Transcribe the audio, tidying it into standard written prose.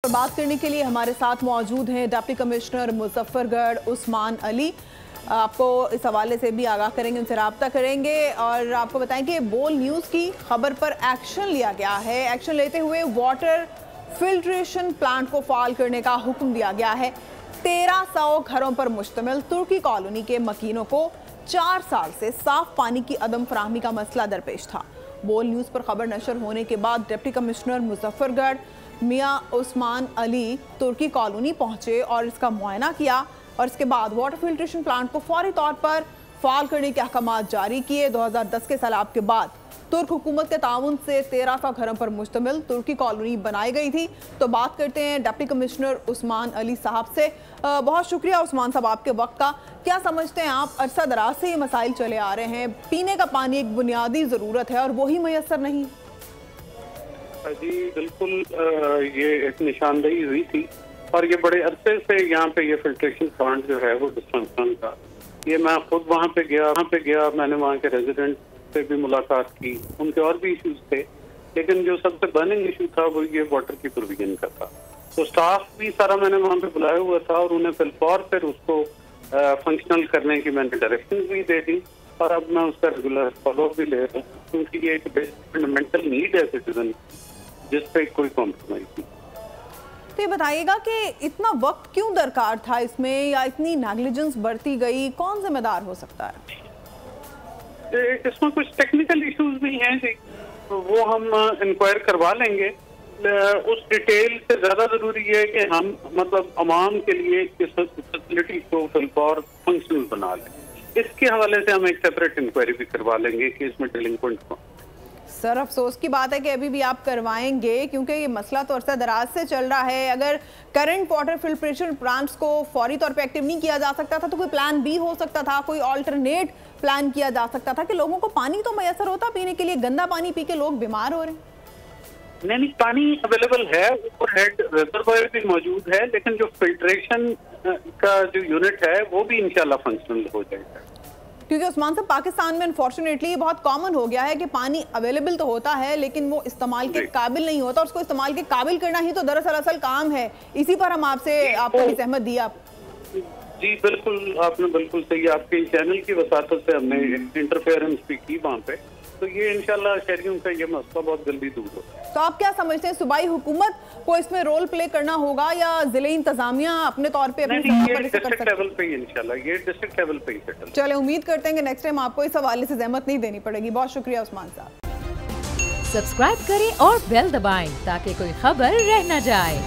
बात करने के लिए हमारे साथ मौजूद हैं डिप्टी कमिश्नर मुजफ्फरगढ़ उस्मान अली। आपको इस हवाले से भी आगाह करेंगे, उनसे रब्ता करेंगे और आपको बताएं कि बोल न्यूज़ की खबर पर एक्शन लिया गया है। एक्शन लेते हुए वाटर फिल्ट्रेशन प्लांट को फाल करने का हुक्म दिया गया है। 1300 घरों पर मुश्तमिल तुर्की कॉलोनी के मकीनों को 4 साल से साफ पानी की अदम फराहमी का मसला दरपेश था। बोल न्यूज़ पर खबर नशर होने के बाद डिप्टी कमिश्नर मुजफ्फरगढ़ मियां उस्मान अली तुर्की कॉलोनी पहुंचे और इसका मुआयना किया और इसके बाद वाटर फिल्ट्रेशन प्लांट को फौरी तौर पर फाल करने के अहकामात जारी किए। 2010 के सैलाब के बाद तुर्क हुकूमत के ताउन से 1300 घरों पर मुश्तमिल तुर्की कॉलोनी बनाई गई थी। तो बात करते हैं डिप्टी कमिश्नर उस्मान अली साहब से। बहुत शुक्रिया उस्मान साहब आपके वक्त का। क्या समझते हैं आप, अरसा दराज से ये मसाइल चले आ रहे हैं, पीने का पानी एक बुनियादी ज़रूरत है और वही मैसर नहीं? जी बिल्कुल, ये एक निशानदेही हुई थी और ये बड़े अरसे से यहाँ पे ये फिल्ट्रेशन प्लांट जो है वो डिस्फंक्शन था। ये मैं खुद वहाँ पे गया, मैंने वहाँ के रेजिडेंट से भी मुलाकात की, उनके और भी इश्यूज थे, लेकिन जो सबसे बर्निंग इशू था वो ये वाटर की प्रोविजन का था। तो स्टाफ भी सारा मैंने वहाँ पे बुलाया हुआ था और उन्हें फिर उसको फंक्शनल करने की मैंने डायरेक्शन भी दे दी और अब मैं उसका रेगुलर फॉलो भी ले रहा हूँ, क्योंकि ये एक फंडामेंटल नीड है सिटीजन, जिस पे कोई कॉम्प्रोमाइज नहीं। तो ये बताइएगा कि इतना वक्त क्यों दरकार था इसमें, या इतनी नेग्लिजेंस बरती गई, कौन जिम्मेदार हो सकता है? इसमें कुछ टेक्निकल इश्यूज भी हैं जी, तो वो हम इंक्वायर करवा लेंगे। उस डिटेल से ज्यादा जरूरी है कि हम मतलब अवाम के लिए इस फैसिलिटी को फिलहाल फंक्शनल बना लें। इसके हवाले से हम एक सेपरेट इंक्वायरी भी करवा लेंगे कि इसमें डिलिंक्वेंट को। सर, अफसोस की बात है कि अभी भी आप करवाएंगे, क्योंकि ये मसला तो अरसा दराज से चल रहा है। अगर करंट वाटर फिल्ट्रेशन प्लांट्स को फौरी तौर पे एक्टिव नहीं किया जा सकता था तो कोई प्लान बी हो सकता था, कोई ऑल्टरनेट प्लान किया जा सकता था कि लोगों को पानी तो मैसर होता पीने के लिए। गंदा पानी पी के लोग बीमार हो रहे हैं। नहीं, पानी अवेलेबल है, ऊपर हेड रिजर्वायर भी मौजूद है, लेकिन जो फिल्ट्रेशन का जो यूनिट है वो भी इंशाल्लाह फंक्शनल हो जाएगा। क्योंकि उस्मान साहब, पाकिस्तान में अनफॉर्चुनेटली बहुत कॉमन हो गया है कि पानी अवेलेबल तो होता है लेकिन वो इस्तेमाल के काबिल नहीं होता। उसको इस्तेमाल के काबिल करना ही तो दरअसल असल काम है। इसी पर हम आपको भी सहमत दिया। जी बिल्कुल, आपने बिल्कुल सही, आपके चैनल की वसातत से हमने इंटरफेरेंस भी की वहाँ पे, तो ये इंशाल्लाह शहरियों का ये मसला बहुत जल्दी दूर होगा। तो आप क्या समझते हैं, सूबाई हुकूमत को इसमें रोल प्ले करना होगा या जिले इंतजामिया अपने तौर पे अपनी डिस्ट्रिक्ट लेवल पे इंशाल्लाह ये डिस्ट्रिक्ट लेवल पे ही सेटल? चले, उम्मीद करते हैं कि नेक्स्ट टाइम आपको इस हवाले से जहमत नहीं देनी पड़ेगी। बहुत शुक्रिया उस्मान साहब। सब्सक्राइब करें और बेल दबाएं ताकि कोई खबर रह न जाए।